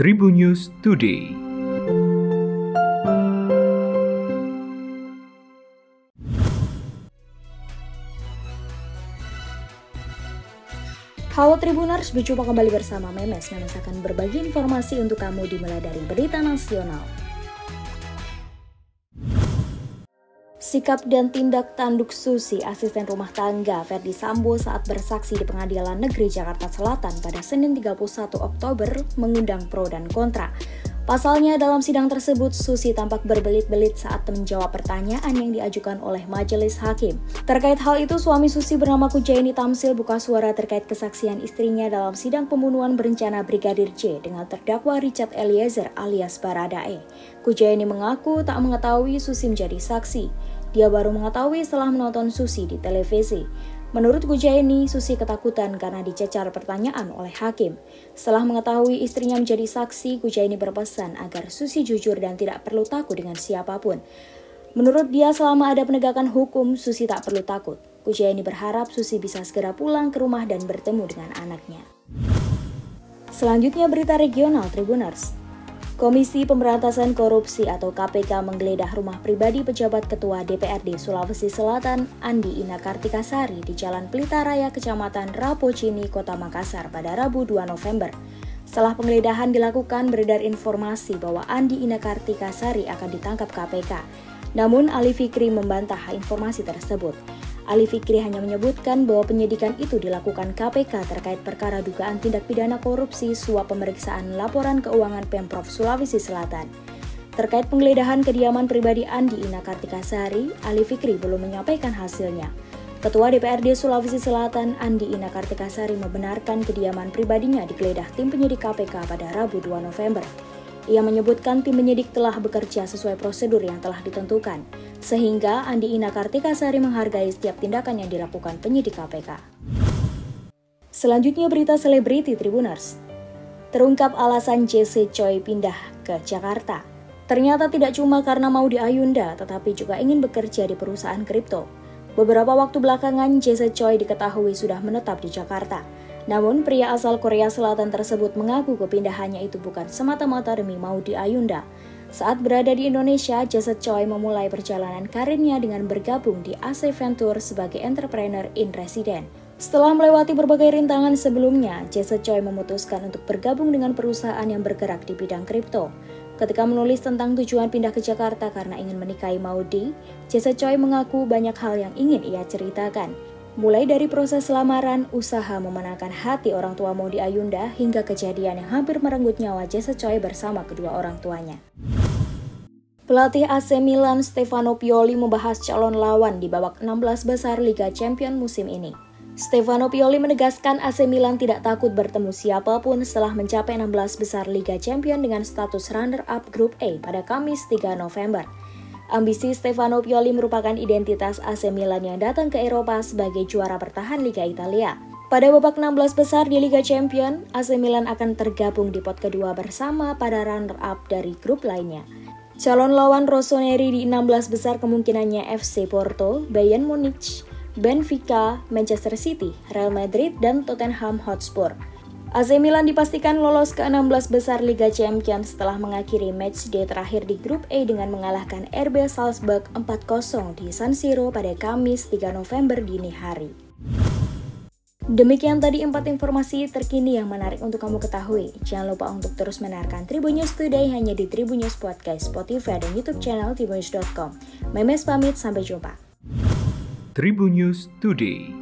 Tribun News Today. Halo Tribuners, berjumpa kembali bersama Memes. Memes akan berbagi informasi untuk kamu dimulai dari berita nasional. Sikap dan tindak tanduk Susi, asisten rumah tangga Ferdy Sambo saat bersaksi di Pengadilan Negeri Jakarta Selatan pada Senin 31 Oktober mengundang pro dan kontra. Pasalnya dalam sidang tersebut, Susi tampak berbelit-belit saat menjawab pertanyaan yang diajukan oleh majelis hakim. Terkait hal itu, suami Susi bernama Kujaini Tamsil buka suara terkait kesaksian istrinya dalam sidang pembunuhan berencana Brigadir J dengan terdakwa Richard Eliezer alias Baradae. Kujaini mengaku tak mengetahui Susi menjadi saksi. Dia baru mengetahui setelah menonton Susi di televisi. Menurut Kujaini, Susi ketakutan karena dicecar pertanyaan oleh hakim. Setelah mengetahui istrinya menjadi saksi, Kujaini berpesan agar Susi jujur dan tidak perlu takut dengan siapapun. Menurut dia, selama ada penegakan hukum, Susi tak perlu takut. Kujaini berharap Susi bisa segera pulang ke rumah dan bertemu dengan anaknya. Selanjutnya berita regional Tribuners. Komisi Pemberantasan Korupsi atau KPK menggeledah rumah pribadi pejabat Ketua DPRD Sulawesi Selatan Andi Ina Kartikasari di Jalan Pelita Raya, Kecamatan Rapocini, Kota Makassar pada Rabu 2 November. Setelah penggeledahan dilakukan, beredar informasi bahwa Andi Ina Kartikasari akan ditangkap KPK. Namun Ali Fikri membantah informasi tersebut. Ali Fikri hanya menyebutkan bahwa penyidikan itu dilakukan KPK terkait perkara dugaan tindak pidana korupsi suap pemeriksaan laporan keuangan Pemprov Sulawesi Selatan. Terkait penggeledahan kediaman pribadi Andi Ina Kartikasari, Ali Fikri belum menyampaikan hasilnya. Ketua DPRD Sulawesi Selatan Andi Ina Kartikasari membenarkan kediaman pribadinya digeledah tim penyidik KPK pada Rabu 2 November. Ia menyebutkan tim penyidik telah bekerja sesuai prosedur yang telah ditentukan, sehingga Andi Ina Kartikasari menghargai setiap tindakan yang dilakukan penyidik KPK. Selanjutnya berita selebriti Tribuners. Terungkap alasan Jesse Choi pindah ke Jakarta. Ternyata tidak cuma karena mau di Ayunda, tetapi juga ingin bekerja di perusahaan kripto. Beberapa waktu belakangan, Jesse Choi diketahui sudah menetap di Jakarta. Namun, pria asal Korea Selatan tersebut mengaku kepindahannya itu bukan semata-mata demi mau di Ayunda. Saat berada di Indonesia, Jesse Choi memulai perjalanan karirnya dengan bergabung di AC Venture sebagai entrepreneur in resident. Setelah melewati berbagai rintangan sebelumnya, Jesse Choi memutuskan untuk bergabung dengan perusahaan yang bergerak di bidang kripto. Ketika menulis tentang tujuan pindah ke Jakarta karena ingin menikahi Maudi, Jesse Choi mengaku banyak hal yang ingin ia ceritakan. Mulai dari proses lamaran, usaha memenangkan hati orang tua Maudi Ayunda, hingga kejadian yang hampir merenggut nyawa Jesse Choi bersama kedua orang tuanya. Pelatih AC Milan Stefano Pioli membahas calon lawan di babak 16 besar Liga Champions musim ini. Stefano Pioli menegaskan AC Milan tidak takut bertemu siapapun setelah mencapai 16 besar Liga Champions dengan status runner-up Grup A pada Kamis 3 November. Ambisi Stefano Pioli merupakan identitas AC Milan yang datang ke Eropa sebagai juara bertahan Liga Italia. Pada babak 16 besar di Liga Champions, AC Milan akan tergabung di pot kedua bersama pada runner-up dari grup lainnya. Calon lawan Rossoneri di 16 besar kemungkinannya FC Porto, Bayern Munich, Benfica, Manchester City, Real Madrid, dan Tottenham Hotspur. AC Milan dipastikan lolos ke 16 besar Liga Champions setelah mengakhiri matchday terakhir di Grup A dengan mengalahkan RB Salzburg 4-0 di San Siro pada Kamis 3 November dini hari. Demikian tadi 4 informasi terkini yang menarik untuk kamu ketahui. Jangan lupa untuk terus mendengarkan Tribun News Today hanya di Tribun News Podcast, Spotify, dan YouTube channel tribunnews.com. Memes pamit, sampai jumpa. Tribun News Today.